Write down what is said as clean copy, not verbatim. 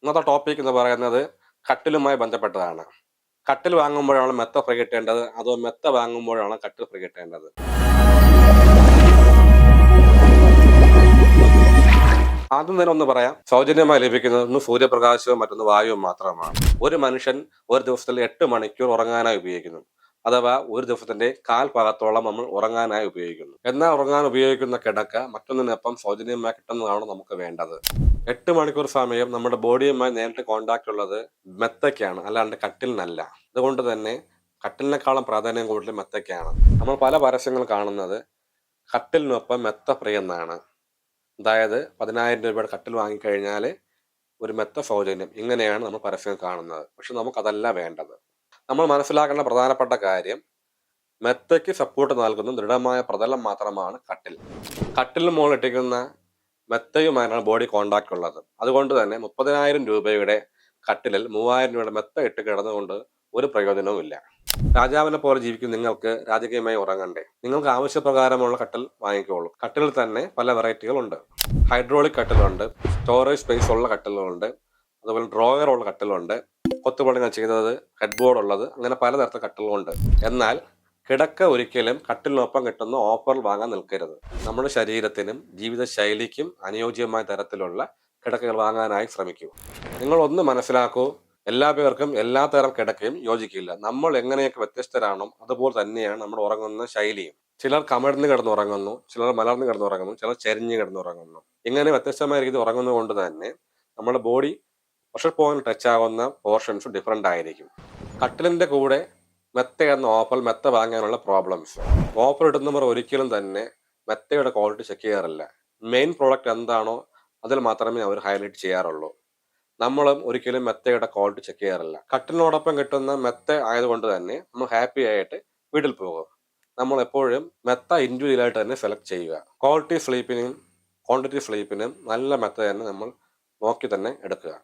ഇന്നത്തെ ടോപ്പിക് എന്ന് പറയുന്നത് കട്ടിലുമായി ബന്ധപ്പെട്ടതാണ്. കട്ടിൽ വാങ്ങുമ്പോഴാണ് മെത്ത ഫ്രീ കിട്ടേണ്ടത്, അതോ മെത്ത വാങ്ങുമ്പോഴാണ് കട്ടിൽ ഫ്രീ കിട്ടേണ്ടത്? ആദ്യം തന്നെ ഒന്ന് പറയാം, സൗജന്യമായി ലഭിക്കുന്നത് ഒന്ന് സൂര്യപ്രകാശവും മറ്റൊന്ന് വായുവും മാത്രമാണ്. ഒരു മനുഷ്യൻ ഒരു ദിവസത്തിൽ 8 മണിക്കൂർ ഉറങ്ങാനായി ഉപയോഗിക്കുന്നു. അഥവാ ഒരു ദിവസത്തിന്റെ കാൽ ഭാഗത്തോളം നമ്മൾ ഉറങ്ങാനായി ഉപയോഗിക്കുന്നു. എന്നാൽ ഉറങ്ങാൻ ഉപയോഗിക്കുന്ന കിടക്ക മറ്റൊന്നിനൊപ്പം സൗജന്യമായി കിട്ടുന്നതാണ് നമുക്ക് വേണ്ടത്. 8 മണിക്കൂർ സമയം നമ്മുടെ ബോഡിയുമായി നേരിട്ട് കോണ്ടാക്ട് ഉള്ളത് മെത്തയ്ക്കാണ്, അല്ലാണ്ട് കട്ടിലിനല്ല. അതുകൊണ്ട് തന്നെ കട്ടിലിനേക്കാളും പ്രാധാന്യം കൂടുതൽ മെത്തയ്ക്കാണ്. നമ്മൾ പല പരസ്യങ്ങൾ കാണുന്നത് കട്ടിലിനൊപ്പം മെത്ത ഫ്രീ എന്നാണ്. അതായത് 10,000 രൂപയുടെ കട്ടിൽ വാങ്ങിക്കഴിഞ്ഞാൽ ഒരു മെത്ത സൗജന്യം, ഇങ്ങനെയാണ് നമ്മൾ പരസ്യം കാണുന്നത്. പക്ഷെ നമുക്കതല്ല വേണ്ടത്. നമ്മൾ മനസ്സിലാക്കേണ്ട പ്രധാനപ്പെട്ട കാര്യം, മെത്തയ്ക്ക് സപ്പോർട്ട് നൽകുന്ന ദൃഢമായ പ്രതലം മാത്രമാണ് കട്ടിൽ. കട്ടിലിന് മുകളിൽ ഇട്ടിരിക്കുന്ന മെത്തയുമായാണ് ബോഡി കോണ്ടാക്ട് ഉള്ളത്. അതുകൊണ്ട് തന്നെ 30,000 രൂപയുടെ കട്ടിലിൽ 3,000 രൂപയുടെ മെത്ത ഇട്ട് കിടന്നുകൊണ്ട് ഒരു പ്രയോജനവും ഇല്ല. രാജാവിനെ പോലെ ജീവിക്കുന്ന നിങ്ങൾക്ക് രാജകീയമായി ഉറങ്ങണ്ടേ? നിങ്ങൾക്ക് ആവശ്യപ്രകാരമുള്ള കട്ടിൽ വാങ്ങിക്കോളൂ. കട്ടിലിൽ തന്നെ പല വെറൈറ്റികളുണ്ട്. ഹൈഡ്രോളിക് കട്ടിലുണ്ട്, സ്റ്റോറേജ് സ്പേസ് ഉള്ള കട്ടിലുണ്ട്, അതുപോലെ ഡ്രോയർ ഉള്ള കട്ടിലുണ്ട്, കൊത്തുപണികൾ ചെയ്തത്, ഹെഡ് ബോർഡ് ഉള്ളത്, അങ്ങനെ പലതരത്തിലുള്ള കട്ടിലുകളുണ്ട്. എന്നാൽ കിടക്ക ഒരിക്കലും കട്ടിലിനൊപ്പം കിട്ടുന്ന ഓഫറിൽ വാങ്ങാൻ നിൽക്കരുത്. നമ്മുടെ ശരീരത്തിനും ജീവിതശൈലിക്കും അനുയോജ്യമായ തരത്തിലുള്ള കിടക്കകൾ വാങ്ങാനായി ശ്രമിക്കൂ. നിങ്ങൾ ഒന്ന് മനസ്സിലാക്കൂ, എല്ലാ പേർക്കും എല്ലാ തരം കിടക്കയും യോജിക്കില്ല. നമ്മൾ എങ്ങനെയൊക്കെ വ്യത്യസ്തരാണോ അതുപോലെ തന്നെയാണ് നമ്മൾ ഉറങ്ങുന്ന ശൈലിയും. ചിലർ കമഴ്ന്ന് കിടന്നുറങ്ങുന്നു, ചിലർ മലർന്ന് കിടന്നുറങ്ങുന്നു, ചിലർ ചെരിഞ്ഞ് കിടന്നുറങ്ങുന്നു. ഇങ്ങനെ വ്യത്യസ്തമായ രീതിയിൽ ഉറങ്ങുന്നത് കൊണ്ട് തന്നെ നമ്മുടെ ബോഡി പ്രഷർ പോയിന്റ് ടച്ച് ആകുന്ന പോർഷൻസ് ഡിഫറെൻ്റ് ആയിരിക്കും. കട്ടിലിൻ്റെ കൂടെ മെത്ത എന്ന ഓഫർ മെത്ത വാങ്ങാനുള്ള പ്രോബ്ലംസ്. ഓഫർ ഇടുന്നവർ ഒരിക്കലും തന്നെ മെത്തയുടെ ക്വാളിറ്റി ചെക്ക് ചെയ്യാറില്ല. മെയിൻ പ്രോഡക്റ്റ് എന്താണോ അതിൽ മാത്രമേ അവർ ഹൈലൈറ്റ് ചെയ്യാറുള്ളൂ. നമ്മളും ഒരിക്കലും മെത്തയുടെ ക്വാളിറ്റി ചെക്ക് ചെയ്യാറില്ല. കട്ടിലിനോടൊപ്പം കിട്ടുന്ന മെത്ത ആയതുകൊണ്ട് തന്നെ നമ്മൾ ഹാപ്പി ആയിട്ട് വീട്ടിൽ പോകും. നമ്മൾ എപ്പോഴും മെത്ത ഇൻഡിവിജ്വലായിട്ട് തന്നെ സെലക്ട് ചെയ്യുക. ക്വാളിറ്റി സ്ലീപ്പിനും ക്വാണ്ടിറ്റി സ്ലീപ്പിനും നല്ല മെത്ത തന്നെ നമ്മൾ നോക്കി തന്നെ എടുക്കുക.